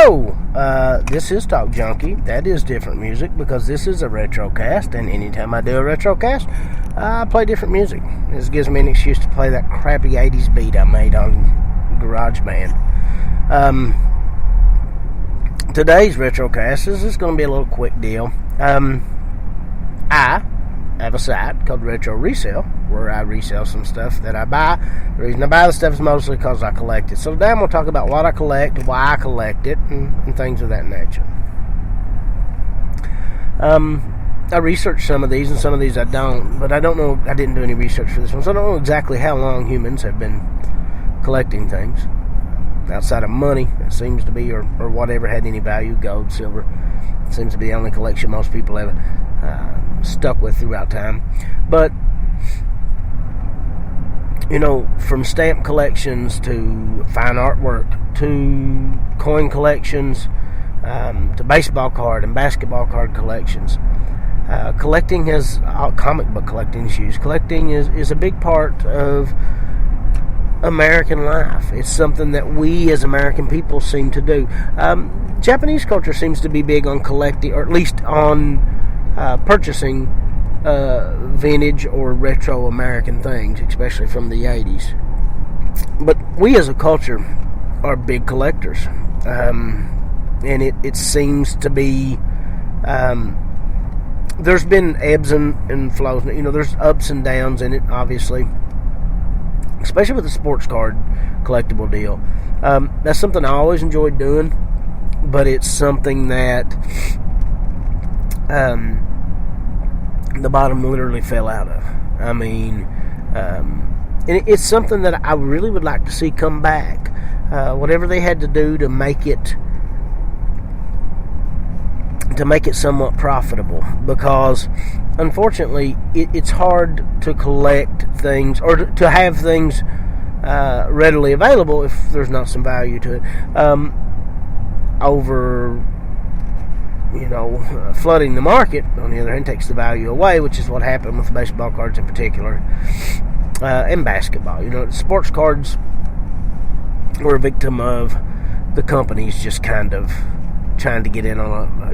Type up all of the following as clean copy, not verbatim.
Hello, this is Talk Junkie. That is different music because this is a retrocast, and anytime I do a retrocast, I play different music. This gives me an excuse to play that crappy 80s beat I made on GarageBand. Today's retrocast is going to be a little quick deal. I have a site called Retro Resale where I resell some stuff that I buy. The reason I buy the stuff is mostly because I collect it. So today I'm going to talk about what I collect, why I collect it, and things of that nature. I researched some of these, and some of these I don't, but I don't know, I didn't do any research for this one, so I don't know exactly how long humans have been collecting things outside of money, it seems to be, or whatever had any value, gold, silver. It seems to be the only collection most people have stuck with throughout time. But you know, from stamp collections to fine artwork to coin collections to baseball card and basketball card collections, collecting has comic book collecting is used. Collecting is a big part of American life. It's something that we as American people seem to do. Japanese culture seems to be big on collecting, or at least on purchasing vintage or retro American things, especially from the 80s. But we as a culture are big collectors. And it seems to be, there's been ebbs and flows. You know, there's ups and downs in it, obviously. Especially with the sports card collectible deal. That's something I always enjoyed doing, but it's something that the bottom literally fell out of. I mean, and it's something that I really would like to see come back. Whatever they had to do to make it somewhat profitable, because unfortunately it's hard to collect things or to have things readily available if there's not some value to it. Flooding the market, on the other hand, takes the value away, which is what happened with baseball cards in particular, and basketball. You know, sports cards were a victim of the companies just kind of trying to get in on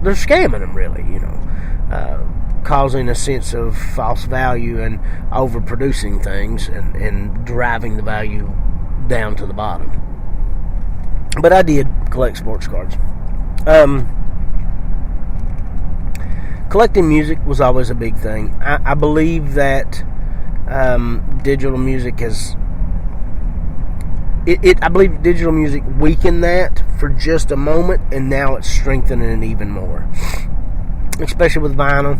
they're scamming them, really, causing a sense of false value and overproducing things and driving the value down to the bottom. But I did collect sports cards. Collecting music was always a big thing. I believe that digital music has... I believe digital music weakened that for just a moment, and now it's strengthening it even more. Especially with vinyl.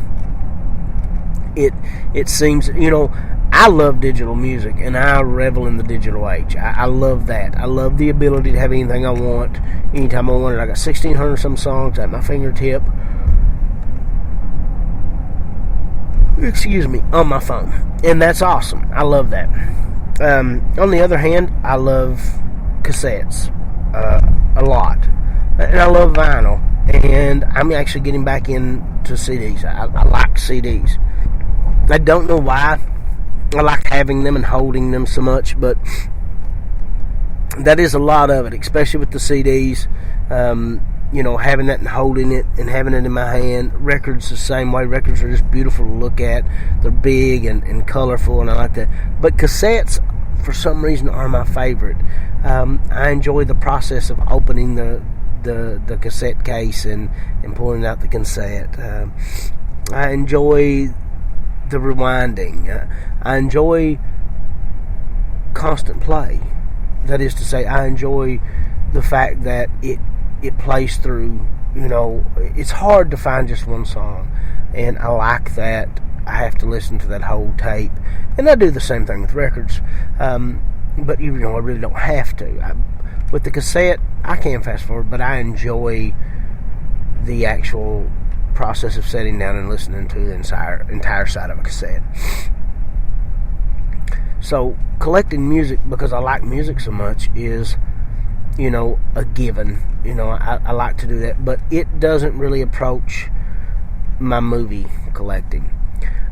It seems, I love digital music, and I revel in the digital age. I love that. I love the ability to have anything I want, anytime I want it. I got 1,600 some songs at my fingertip. On my phone. And that's awesome. I love that. On the other hand, I love cassettes a lot. And I love vinyl. And I'm actually getting back into CDs. I like CDs. I don't know why I like having them and holding them so much, but that is a lot of it, especially with the CDs. Having that and holding it and having it in my hand. Records the same way. Records are just beautiful to look at. They're big and colorful, and I like that. But cassettes, for some reason, are my favorite. I enjoy the process of opening the cassette case and pulling out the cassette. I enjoy the rewinding. I enjoy constant play. That is to say, I enjoy the fact that it plays through. It's hard to find just one song, and I like that. I have to listen to that whole tape, and I do the same thing with records, but I really don't have to. With the cassette, I can fast forward, but I enjoy the actual process of sitting down and listening to the entire side of a cassette. So collecting music, because I like music so much, is a given. I like to do that, but it doesn't really approach my movie collecting.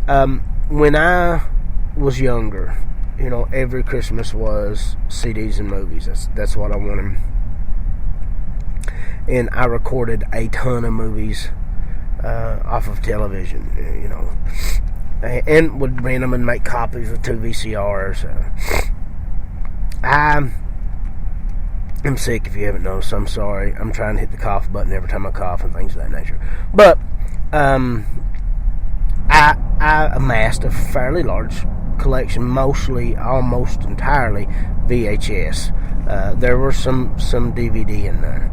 When I was younger, every Christmas was CDs and movies. That's what I wanted. and I recorded a ton of movies off of television, and would rent them and make copies with 2 VCRs. I'm sick, if you haven't noticed. I'm sorry. I'm trying to hit the cough button every time I cough and things of that nature. But I amassed a fairly large collection, mostly, almost entirely VHS. There were some DVD in there.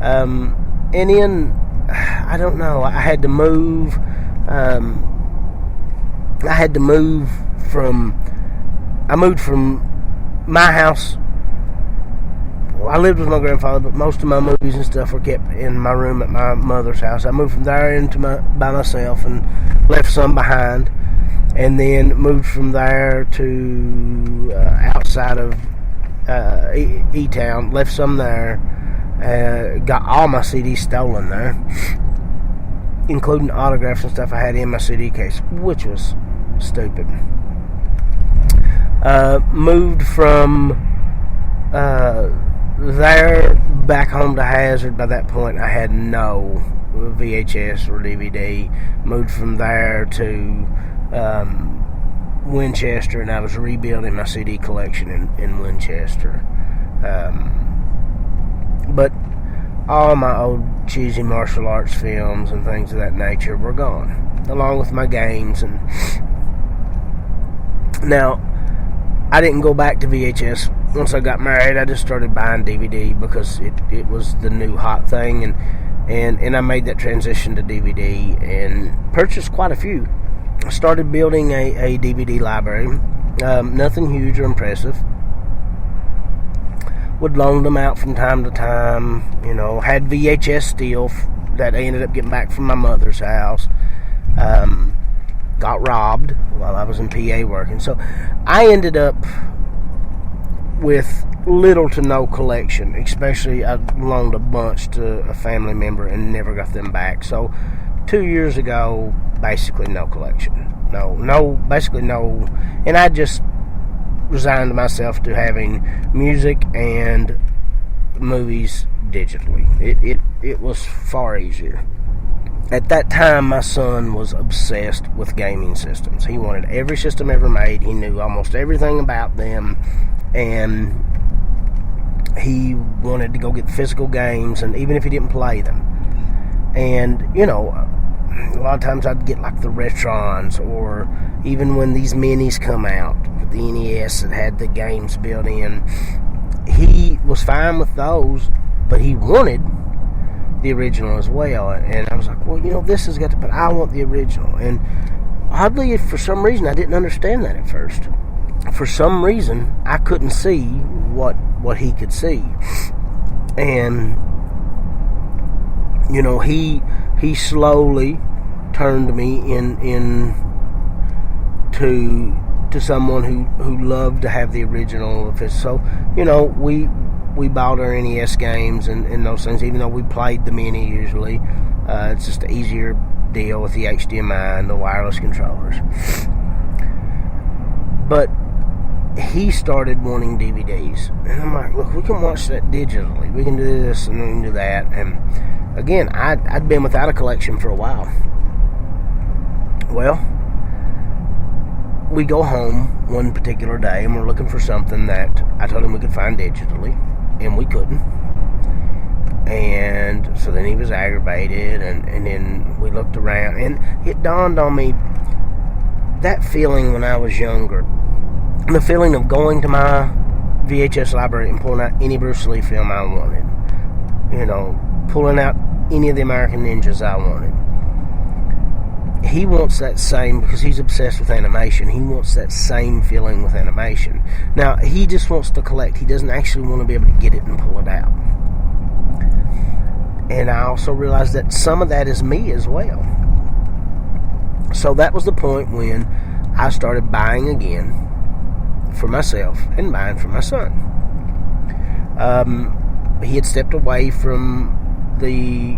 And then, I don't know, I had to move from my house. I lived with my grandfather, but most of my movies and stuff were kept in my room at my mother's house. I moved from there by myself and left some behind, and then moved from there to outside of E-Town, left some there, got all my CDs stolen there, including autographs and stuff I had in my CD case, which was stupid. Moved from there back home to Hazard. By that point, I had no VHS or DVD. Moved from there to Winchester, and I was rebuilding my CD collection in Winchester. But all my old cheesy martial arts films and things of that nature were gone, along with my games. And now, I didn't go back to VHS once I got married. I just started buying DVD because it was the new hot thing, and I made that transition to DVD and purchased quite a few. I started building a DVD library. Nothing huge or impressive. Would loan them out from time to time. Had VHS still that I ended up getting back from my mother's house. Got robbed while I was in PA working. So I ended up with little to no collection, especially I loaned a bunch to a family member and never got them back. So 2 years ago, basically no collection. Basically no. And I just resigned myself to having music and movies digitally. It was far easier. At that time, my son was obsessed with gaming systems. He wanted every system ever made. He knew almost everything about them. And he wanted to go get physical games, and even if he didn't play them. And, a lot of times I'd get like the Retrons, or even when these minis come out, the NES that had the games built in. He was fine with those, but he wanted the original as well. And I was like, well, this has got to, but I want the original. And oddly, for some reason, I didn't understand that at first. For some reason, I couldn't see what he could see. And, he slowly turned me in to someone who loved to have the original. So, we bought our NES games and those things, even though we played the mini usually. It's just an easier deal with the HDMI and the wireless controllers. But he started wanting DVDs. And I'm like, look, we can watch that digitally. We can do this and we can do that. And again, I'd been without a collection for a while. Well, we go home one particular day and we're looking for something that I told him we could find digitally, and we couldn't. And so then he was aggravated, and then we looked around, and it dawned on me that feeling when I was younger, the feeling of going to my VHS library and pulling out any Bruce Lee film I wanted, pulling out any of the American Ninjas I wanted. He wants that same, because he's obsessed with animation. He wants that same feeling with animation. Now, he just wants to collect. He doesn't actually want to be able to get it and pull it out. And I also realized that some of that is me as well. So that was the point when I started buying again for myself and buying for my son. He had stepped away from the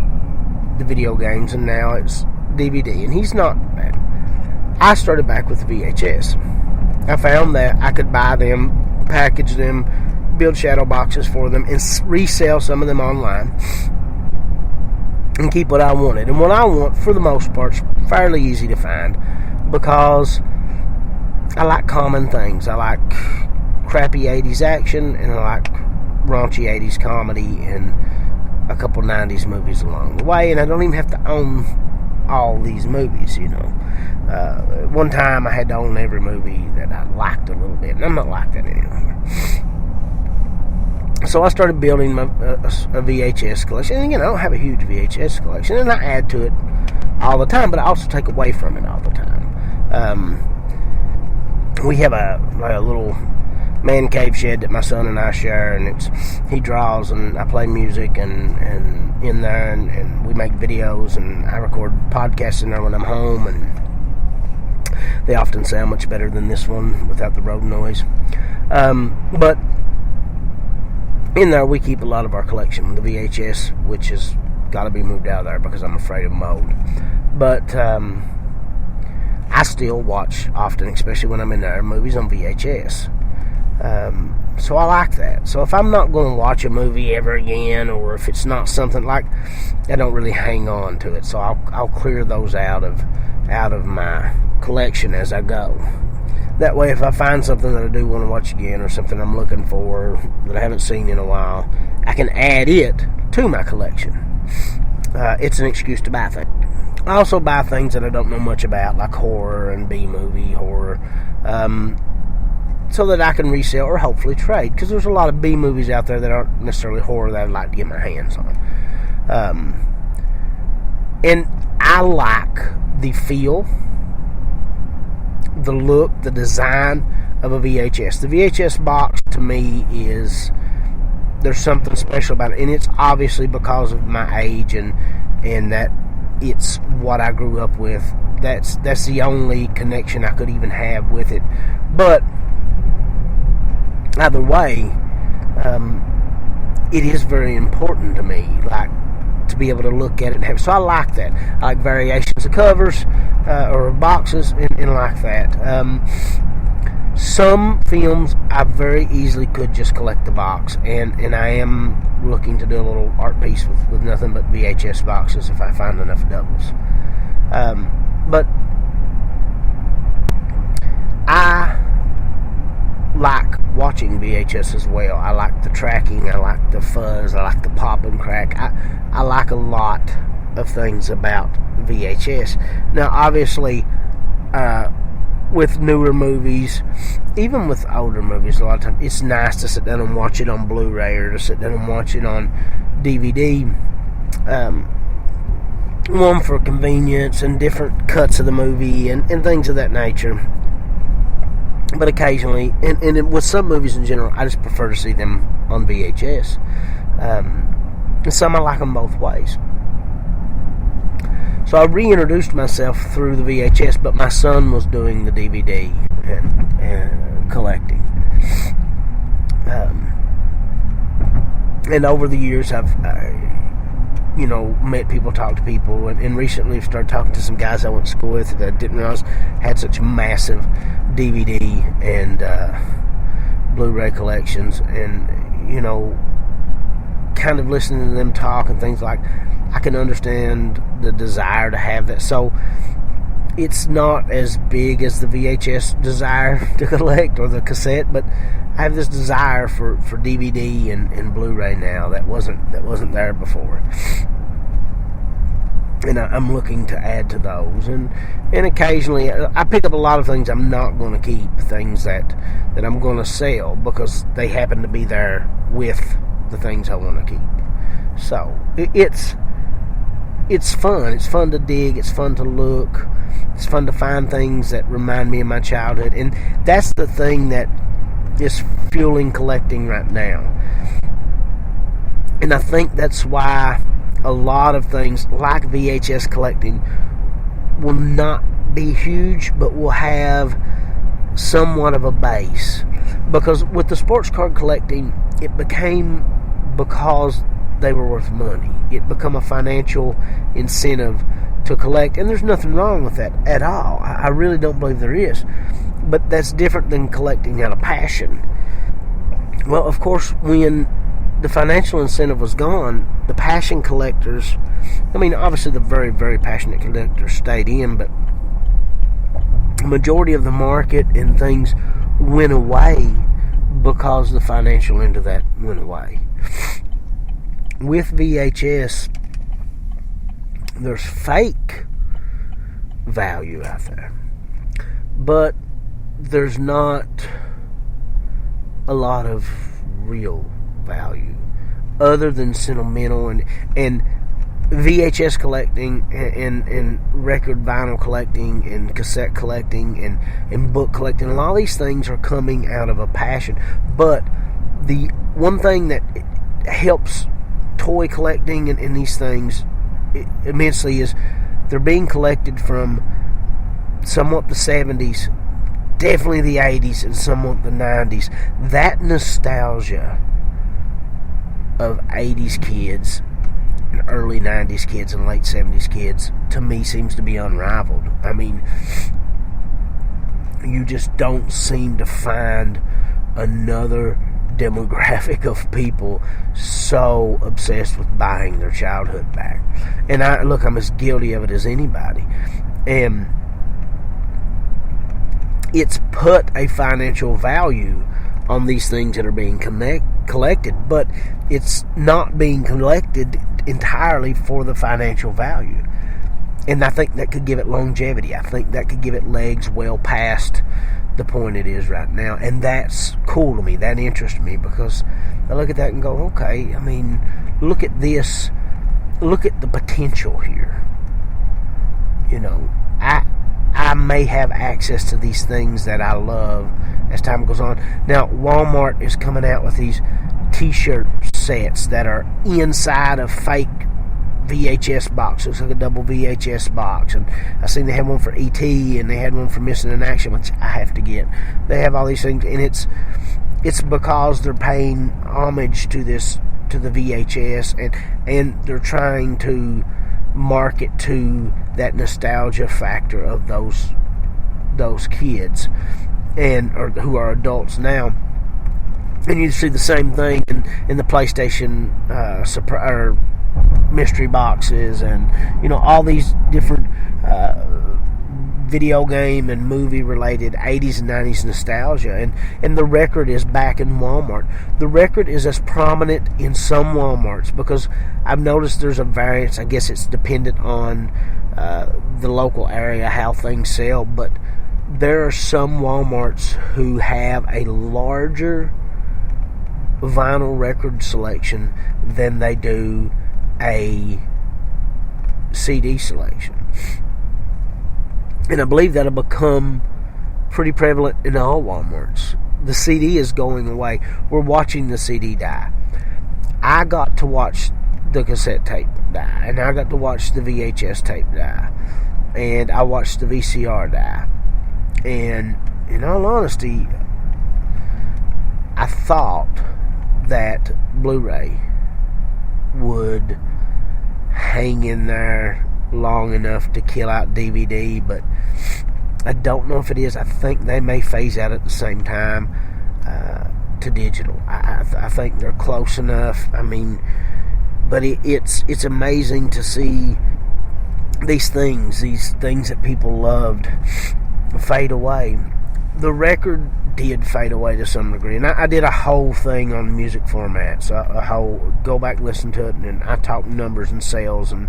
video games, and now it's DVD, and he's not bad. I started back with VHS. I found that I could buy them, package them, build shadow boxes for them, and resell some of them online. and keep what I wanted. And what I want, for the most part, is fairly easy to find, because I like common things. I like crappy 80s action, and I like raunchy 80s comedy, and a couple 90s movies along the way. And I don't even have to own all these movies, you know. One time I had to own every movie that I liked a little bit, and I'm not like that anymore. So I started building a VHS collection. And again, I don't have a huge VHS collection, and I add to it all the time, but I also take away from it all the time. We have a little man cave shed that my son and I share, and he draws, and I play music and in there, and we make videos, and I record podcasts in there when I'm home, and they often sound much better than this one without the road noise. But in there we keep a lot of our collection, the VHS, which has got to be moved out of there because I'm afraid of mold. But I still watch often, especially when I'm in there, movies on VHS. So I like that. So if I'm not going to watch a movie ever again, or if it's not something like, I don't really hang on to it. So I'll clear those out of my collection as I go. That way, if I find something that I do want to watch again, or something I'm looking for that I haven't seen in a while, I can add it to my collection. It's an excuse to buy things. I also buy things that I don't know much about, like horror and B-movie horror, so that I can resell or hopefully trade, because there's a lot of B-movies out there that aren't necessarily horror that I'd like to get my hands on. And I like the feel, the look, the design of a VHS. The VHS box, to me, there's something special about it, and it's obviously because of my age and that it's what I grew up with. That's the only connection I could even have with it. But either way, it is very important to me, like, to be able to look at it and have. So I like that. I like variations of covers or boxes, and like that. Some films I very easily could just collect the box, and I am looking to do a little art piece with nothing but VHS boxes if I find enough doubles. But I like watching VHS as well. I like the tracking, I like the fuzz, I like the pop and crack. I like a lot of things about VHS. Now, obviously, with newer movies, even with older movies, a lot of times it's nice to sit down and watch it on Blu-ray, or to sit down and watch it on DVD. One, for convenience and different cuts of the movie and things of that nature. But occasionally, and with some movies in general, I just prefer to see them on VHS. And some I like them both ways. So I reintroduced myself through the VHS, but my son was doing the DVD and collecting. And over the years, I've met people, talked to people, and recently I've started talking to some guys I went to school with that I didn't realize had such massive DVD and Blu-ray collections, and kind of listening to them talk and things like, I can understand the desire to have that. So it's not as big as the VHS desire to collect, or the cassette, but I have this desire for DVD and Blu-ray now that wasn't there before. And I'm looking to add to those. And occasionally I pick up a lot of things I'm not going to keep, things that I'm going to sell because they happen to be there with the things I want to keep. So it's fun. It's fun to dig. It's fun to look. It's fun to find things that remind me of my childhood. And that's the thing that is fueling collecting right now. And I think that's why a lot of things like VHS collecting will not be huge, but will have somewhat of a base. Because with the sports card collecting, it became because they were worth money. It became a financial incentive to collect, and there's nothing wrong with that at all. I really don't believe there is. But that's different than collecting out of passion. Well, of course, when the financial incentive was gone, the passion collectors I mean, obviously the very, very passionate collectors stayed in, but the majority of the market and things went away because the financial end of that went away. With VHS, there's fake value out there, but there's not a lot of real value other than sentimental and VHS collecting and record vinyl collecting and cassette collecting and book collecting. A lot of these things are coming out of a passion. But the one thing that helps toy collecting and these things immensely is they're being collected from somewhat the 70s, definitely the 80s, and somewhat the 90s. That nostalgia of 80s kids and early 90s kids and late 70s kids, to me, seems to be unrivaled. I mean, you just don't seem to find another demographic of people so obsessed with buying their childhood back. And I'm as guilty of it as anybody. And it's put a financial value on these things that are being collected, but it's not being collected entirely for the financial value. And I think that could give it longevity. I think that could give it legs well past the point it is right now. And that's cool to me. That interests me, because I look at that and go, okay, I mean, look at this. Look at the potential here. You know, I may have access to these things that I love as time goes on. Now, Walmart is coming out with these t-shirt sets that are inside of fake VHS boxes, like a double VHS box. And I seen they had one for E.T. and they had one for Missing in Action, which I have to get. They have all these things, and it's because they're paying homage to the VHS, and they're trying to market to that nostalgia factor of those kids or who are adults now. And you see the same thing in the PlayStation mystery boxes, and all these different video game and movie related 80s and 90s nostalgia, and the record is back in Walmart. The record is as prominent in some Walmarts, because I've noticed there's a variance. I guess it's dependent on the local area, how things sell, but there are some Walmarts who have a larger vinyl record selection than they do a CD selection. And I believe that'll become pretty prevalent in all Walmarts. The CD is going away. We're watching the CD die. I got to watch the cassette tape die, and I got to watch the VHS tape die, and I watched the VCR die. And in all honesty, I thought that Blu-ray would hang in there long enough to kill out DVD, but I don't know if it is. I think they may phase out at the same time to digital. I think they're close enough. I mean, but it's amazing to see these things that people loved fade away. The record did fade away to some degree, and I did a whole thing on music formats. A whole go back and listen to it, and I talked numbers and sales and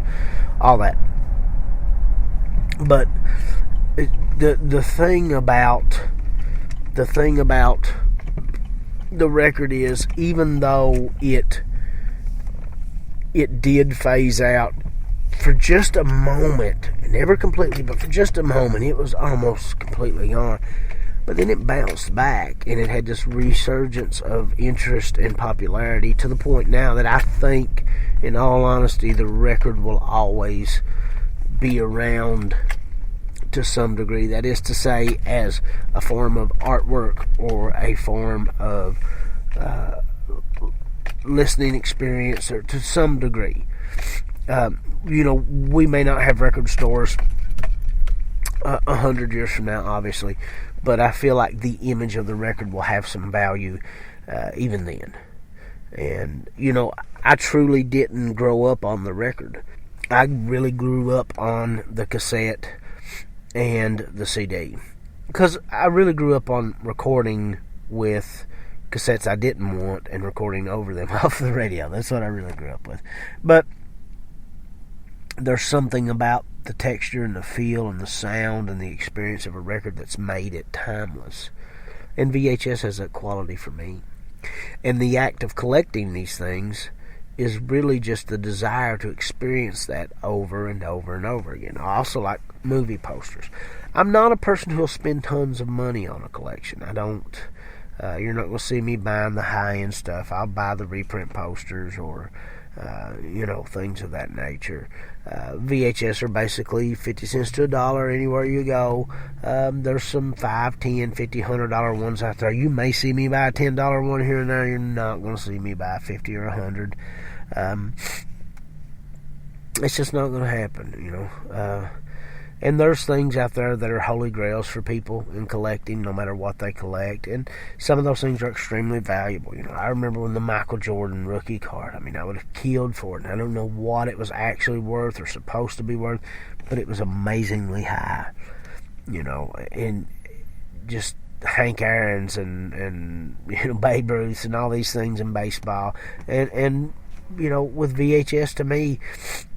all that. But the thing about the record is, even though it did phase out for just a moment, never completely, but for just a moment, it was almost completely gone. But then it bounced back, and it had this resurgence of interest and popularity to the point now that I think, in all honesty, the record will always be around to some degree. That is to say, as a form of artwork or a form of listening experience, or to some degree. We may not have record stores 100 years from now, obviously, but I feel like the image of the record will have some value even then. And I truly didn't grow up on the record. I really grew up on the cassette and the CD. Because I really grew up on recording with cassettes I didn't want and recording over them off the radio. That's what I really grew up with. But there's something about the texture and the feel and the sound and the experience of a record that's made it timeless. And VHS has that quality for me. And the act of collecting these things is really just the desire to experience that over and over and over again. I also like movie posters. I'm not a person who'll spend tons of money on a collection. I don't. You're not going to see me buying the high-end stuff. I'll buy the reprint posters or, things of that nature. VHS are basically 50 cents to $1 anywhere you go. There's some $5, $10, $50, $100 ones out there. You may see me buy a $10 one here and there. You're not going to see me buy 50 or 100. It's just not going to happen, And there's things out there that are holy grails for people in collecting, no matter what they collect. And some of those things are extremely valuable. I remember when the Michael Jordan rookie card, I would have killed for it. And I don't know what it was actually worth or supposed to be worth, but it was amazingly high. And just Hank Aaron's and Babe Ruth and all these things in baseball. And with VHS, to me,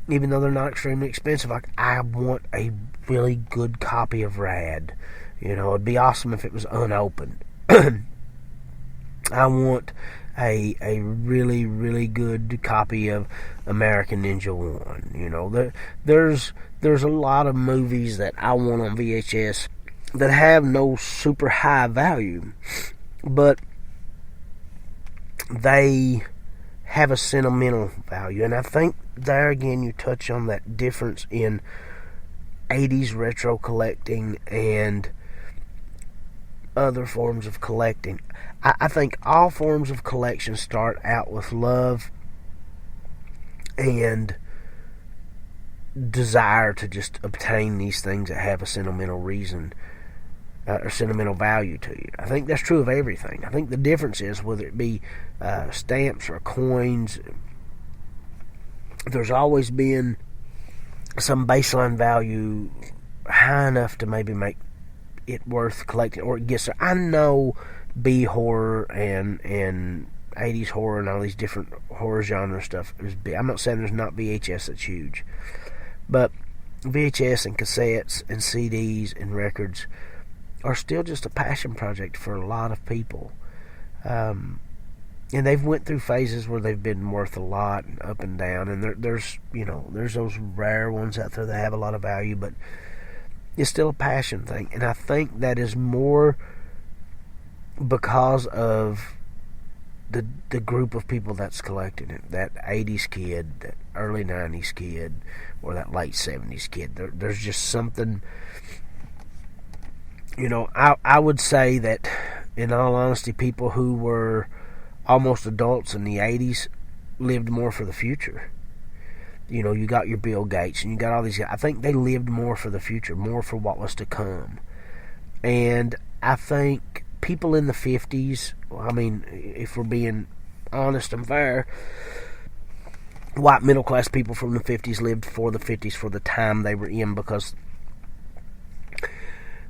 even though they're not extremely expensive, I want a really good copy of Rad. It'd be awesome if it was unopened. I want a really, really good copy of American Ninja 1. There's a lot of movies that I want on VHS that have no super high value, but they have a sentimental value. And I think there again you touch on that difference in 80s retro collecting and other forms of collecting. I think all forms of collection start out with love and desire to just obtain these things that have a sentimental reason or sentimental value to you. I think that's true of everything. I think the difference is whether it be stamps or coins, there's always been some baseline value high enough to maybe make it worth collecting, or it gets there. I know B horror and 80s horror and all these different horror genre stuff is big. I'm not saying there's not VHS that's huge, but VHS and cassettes and CDs and records are still just a passion project for a lot of people. And they've went through phases where they've been worth a lot and up and down, and there's those rare ones out there that have a lot of value, but it's still a passion thing. And I think that is more because of the group of people that's collecting it. That 80s kid, that early 90s kid, or that late 70s kid. There's just something, I would say that, in all honesty, people who were almost adults in the 80s lived more for the future. You got your Bill Gates and you got all these guys. I think they lived more for the future, more for what was to come. And I think people in the 50s, if we're being honest and fair, white middle class people from the 50s lived for the 50s, for the time they were in, because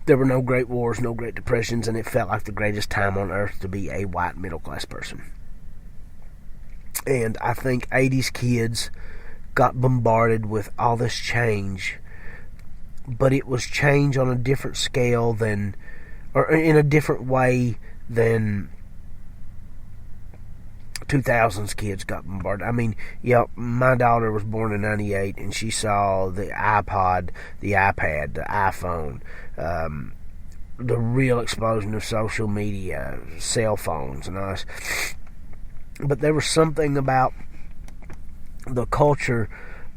there were no great wars, no great depressions, and it felt like the greatest time on earth to be a white middle class person. And I think 80s kids got bombarded with all this change, but it was change on a different scale than, or in a different way than 2000s kids got bombarded. My daughter was born in 98, and she saw the iPod, the iPad, the iPhone, the real explosion of social media, cell phones, and all this. But there was something about the culture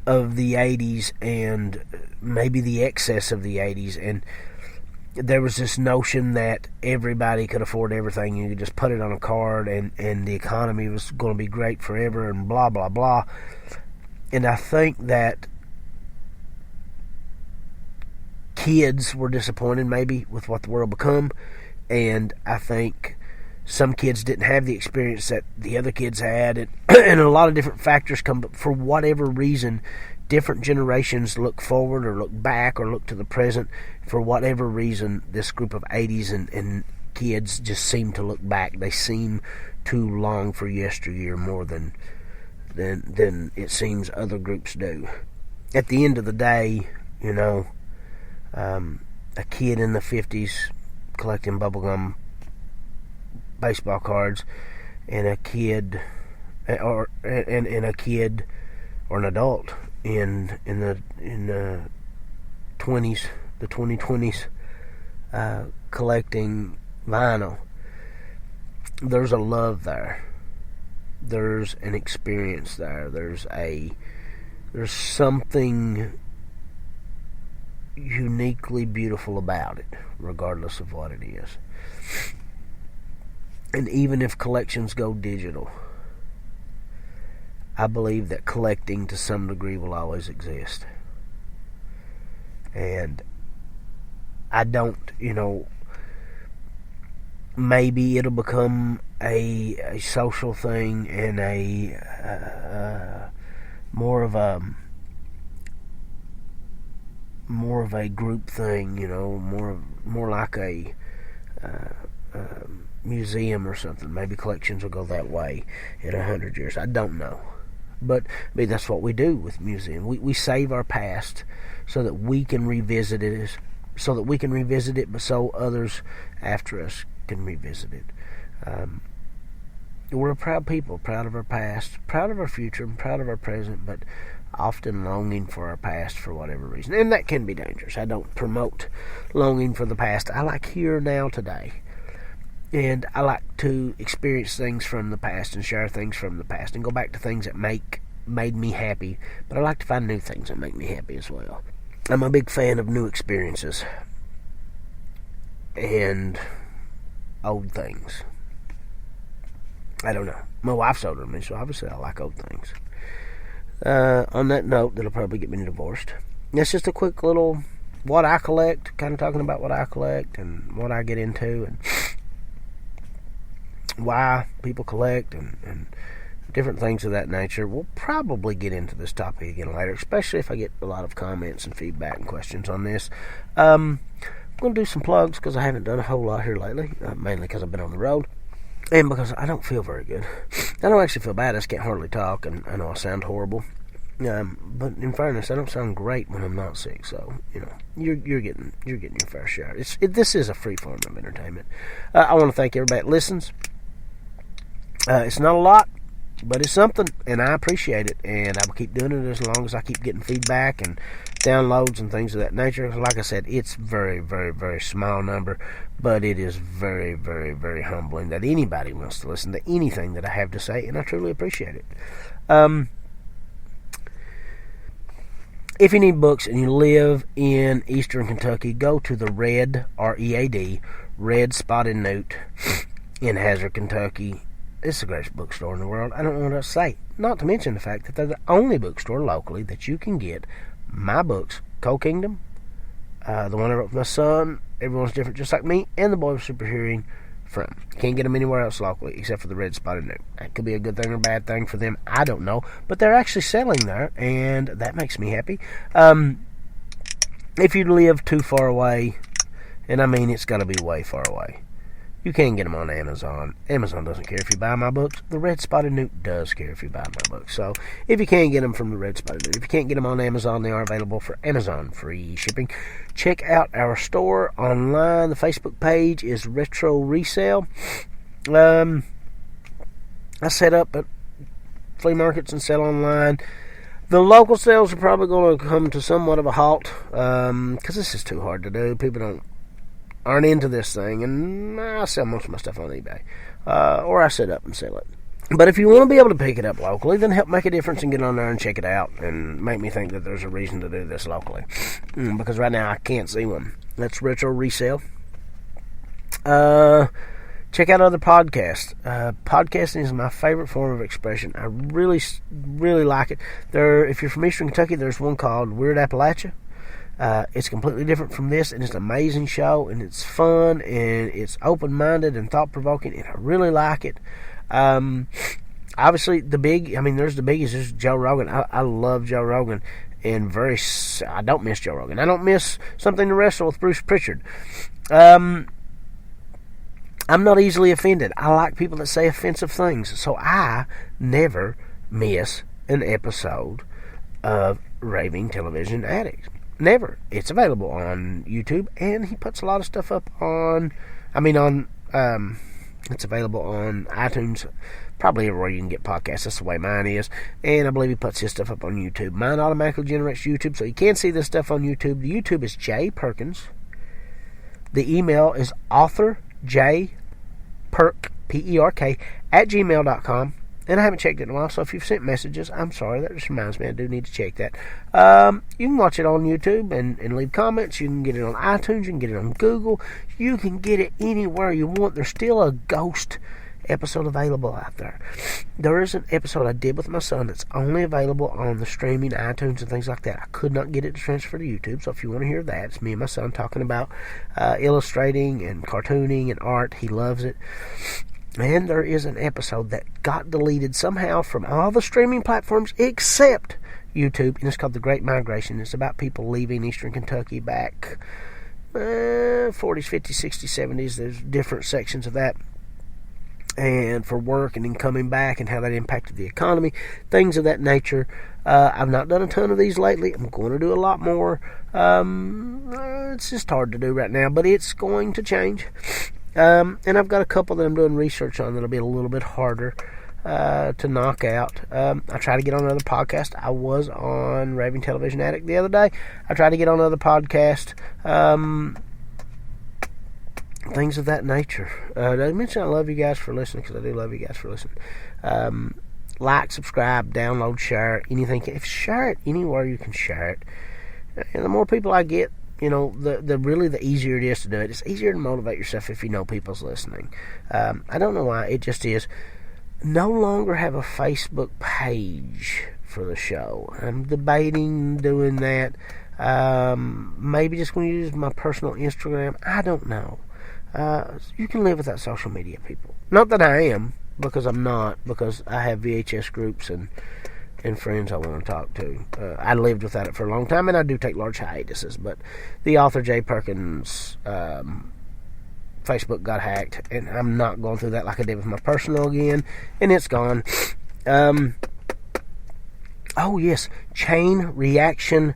of the 80s and maybe the excess of the 80s, and there was this notion that everybody could afford everything. You could just put it on a card, and the economy was going to be great forever, and blah, blah, blah. And I think that kids were disappointed maybe with what the world become, and I think some kids didn't have the experience that the other kids had, and a lot of different factors come, but for whatever reason, different generations look forward or look back or look to the present, for whatever reason, this group of 80s and kids just seem to look back. They seem to long for yesteryear more than it seems other groups do. At the end of the day, a kid in the 50s collecting bubblegum baseball cards, and a kid or an adult in the 20s, the 2020s, collecting vinyl. There's a love there. There's an experience there. There's something uniquely beautiful about it, regardless of what it is. And even if collections go digital, I believe that collecting to some degree will always exist. And I don't, maybe it'll become a social thing and a more of a group thing, more like a museum or something. Maybe collections will go that way in 100 years. I don't know. But that's what we do with museum. We save our past so that we can revisit it, but so others after us can revisit it. We're a proud people, proud of our past, proud of our future, and proud of our present, but often longing for our past for whatever reason. And that can be dangerous. I don't promote longing for the past. I like here, now, today. And I like to experience things from the past and share things from the past and go back to things that made me happy. But I like to find new things that make me happy as well. I'm a big fan of new experiences and old things. I don't know. My wife's older than me, so obviously I like old things. On that note, that'll probably get me divorced. That's just a quick little what I collect, kind of talking about what I collect and what I get into and why people collect and different things of that nature. We'll probably get into this topic again later, especially if I get a lot of comments and feedback and questions on this. I'm going to do some plugs because I haven't done a whole lot here lately, mainly because I've been on the road and because I don't feel very good. I don't actually feel bad. I just can't hardly talk, and I know I sound horrible. But in fairness, I don't sound great when I'm not sick. So you're getting your fair share. This is a free form of entertainment. I want to thank everybody that listens. It's not a lot, but it's something, and I appreciate it. And I will keep doing it as long as I keep getting feedback and downloads and things of that nature. Like I said, it's very, very, very small number, but it is very, very, very humbling that anybody wants to listen to anything that I have to say, and I truly appreciate it. If you need books and you live in Eastern Kentucky, go to the Red, R-E-A-D, Red Spotted Newt in Hazard, Kentucky. It's the greatest bookstore in the world. I don't know what else to say. Not to mention the fact that they're the only bookstore locally that you can get my books, Cold Kingdom, the one I wrote for my son, Everyone's Different Just Like Me, and The Boy with Super Hearing from. You can't get them anywhere else locally except for the Red Spotted Newt. That could be a good thing or a bad thing for them. I don't know. But they're actually selling there, and that makes me happy. If you live too far away, and I mean it's got to be way far away, you can get them on Amazon. Amazon doesn't care if you buy my books. The Red Spotted Newt does care if you buy my books. So if you can't get them from the Red Spotted Newt, if you can't get them on Amazon, they are available for Amazon free shipping. Check out our store online. The Facebook page is Retro Resale. I set up at flea markets and sell online. The local sales are probably going to come to somewhat of a halt because this is too hard to do. People aren't into this thing, and I sell most of my stuff on eBay, or I set up and sell it. But if you want to be able to pick it up locally, then help make a difference and get on there and check it out and make me think that there's a reason to do this locally, because right now I can't see one. That's Retro Resale. Check out other podcasts. Podcasting is my favorite form of expression. I really, really like it. If you're from Eastern Kentucky, there's one called Weird Appalachia. It's completely different from this, and it's an amazing show, and it's fun, and it's open-minded and thought-provoking, and I really like it. Obviously, there's the biggies. There's Joe Rogan. I love Joe Rogan, and I don't miss Joe Rogan. I don't miss Something to Wrestle with Bruce Pritchard. I'm not easily offended. I like people that say offensive things, so I never miss an episode of Raving Television Addict. Never. It's available on YouTube, and he puts a lot of stuff up it's available on iTunes, probably everywhere you can get podcasts. That's the way mine is. And I believe he puts his stuff up on YouTube. Mine automatically generates YouTube, so you can see this stuff on YouTube. The YouTube is J Perkins. The email is authorjperk, P-E-R-K, @gmail.com. And I haven't checked it in a while, so if you've sent messages, I'm sorry. That just reminds me, I do need to check that. You can watch it on YouTube and leave comments. You can get it on iTunes. You can get it on Google. You can get it anywhere you want. There's still a ghost episode available out there. There is an episode I did with my son that's only available on the streaming, iTunes, and things like that. I could not get it to transfer to YouTube, so if you want to hear that, it's me and my son talking about illustrating and cartooning and art. He loves it. And there is an episode that got deleted somehow from all the streaming platforms except YouTube, and it's called The Great Migration. It's about people leaving Eastern Kentucky back 40s, 50s, 60s, 70s. There's different sections of that. And for work and then coming back and how that impacted the economy, things of that nature. I've not done a ton of these lately. I'm going to do a lot more. It's just hard to do right now, but it's going to change. And I've got a couple that I'm doing research on that'll be a little bit harder to knock out. I try to get on another podcast. I was on Raving Television Addict the other day. I tried to get on another podcast. Things of that nature. Did I mention I love you guys for listening? Because I do love you guys for listening. Like, subscribe, download, share, anything. Share it anywhere you can share it. And the more people I get, the easier it is to do it. It's easier to motivate yourself if you know people's listening. I don't know why. It just is. No longer have a Facebook page for the show. I'm debating doing that. Maybe just going to use my personal Instagram. I don't know. You can live without social media, people. Not that I am, because I'm not, because I have VHS groups and friends I want to talk to. I lived without it for a long time, and I do take large hiatuses, but the author J. Perkins Facebook got hacked, and I'm not going through that like I did with my personal again, and it's gone. Oh, yes, Chain Reaction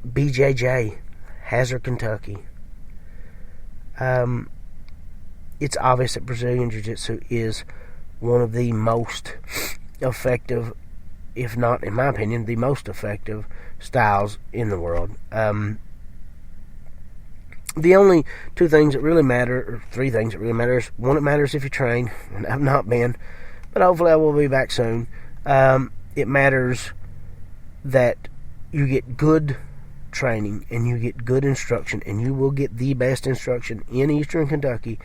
BJJ, Hazard, Kentucky. It's obvious that Brazilian Jiu-Jitsu is one of the most effective, if not, in my opinion, the most effective styles in the world. The only two things that really matter, or three things that really matter, is one, it matters if you train, and I've not been, but hopefully I will be back soon. It matters that you get good training and you get good instruction, and you will get the best instruction in Eastern Kentucky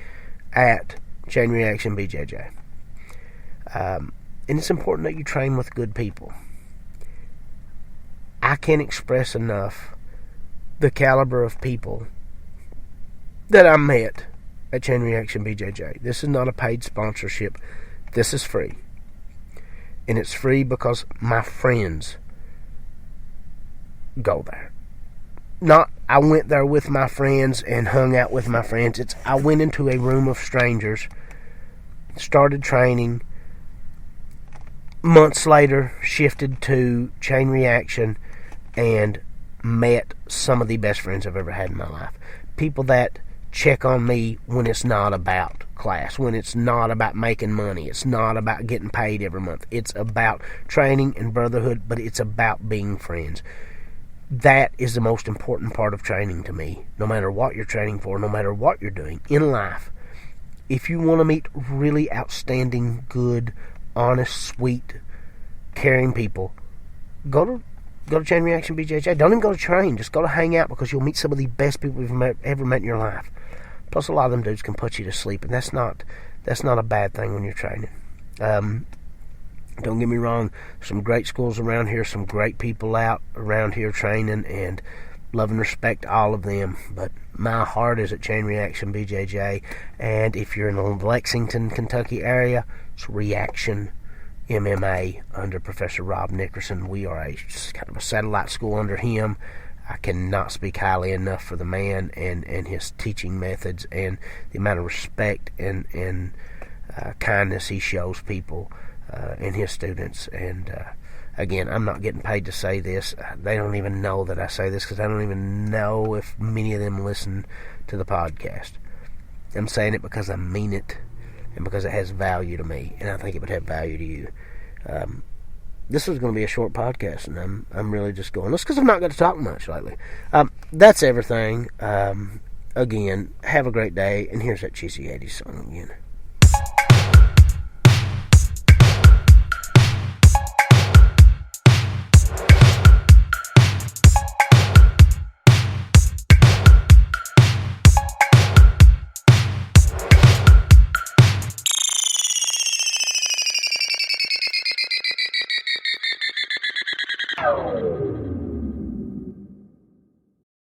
at Chain Reaction BJJ. And it's important that you train with good people. I can't express enough the caliber of people that I met at Chain Reaction BJJ. This is not a paid sponsorship. This is free. And it's free because my friends go there. Not I went there with my friends and hung out with my friends. It's I went into a room of strangers, started training, months later shifted to Chain Reaction and met some of the best friends I've ever had in my life. People that check on me when it's not about class, when it's not about making money, it's not about getting paid every month. It's about training and brotherhood, but it's about being friends. That is the most important part of training to me, no matter what you're training for, no matter what you're doing in life. If you want to meet really outstanding, good, honest, sweet, caring people, go to Chain Reaction BJJ. Don't even go to train. Just go to hang out, because you'll meet some of the best people you've ever met in your life. Plus, a lot of them dudes can put you to sleep, and that's not a bad thing when you're training. Don't get me wrong. Some great schools around here, some great people out around here training, and love and respect all of them. But my heart is at Chain Reaction BJJ, and if you're in the Lexington, Kentucky area, it's Reaction MMA under Professor Rob Nickerson. We are kind of a satellite school under him. I cannot speak highly enough for the man and his teaching methods and the amount of respect and kindness he shows people and his students. And again, I'm not getting paid to say this. They don't even know that I say this because I don't even know if many of them listen to the podcast. I'm saying it because I mean it and because it has value to me, and I think it would have value to you. This was going to be a short podcast, and I'm really just going. That's because I've not got to talk much lately. That's everything. Again, have a great day, and here's that Cheesy 80s song again.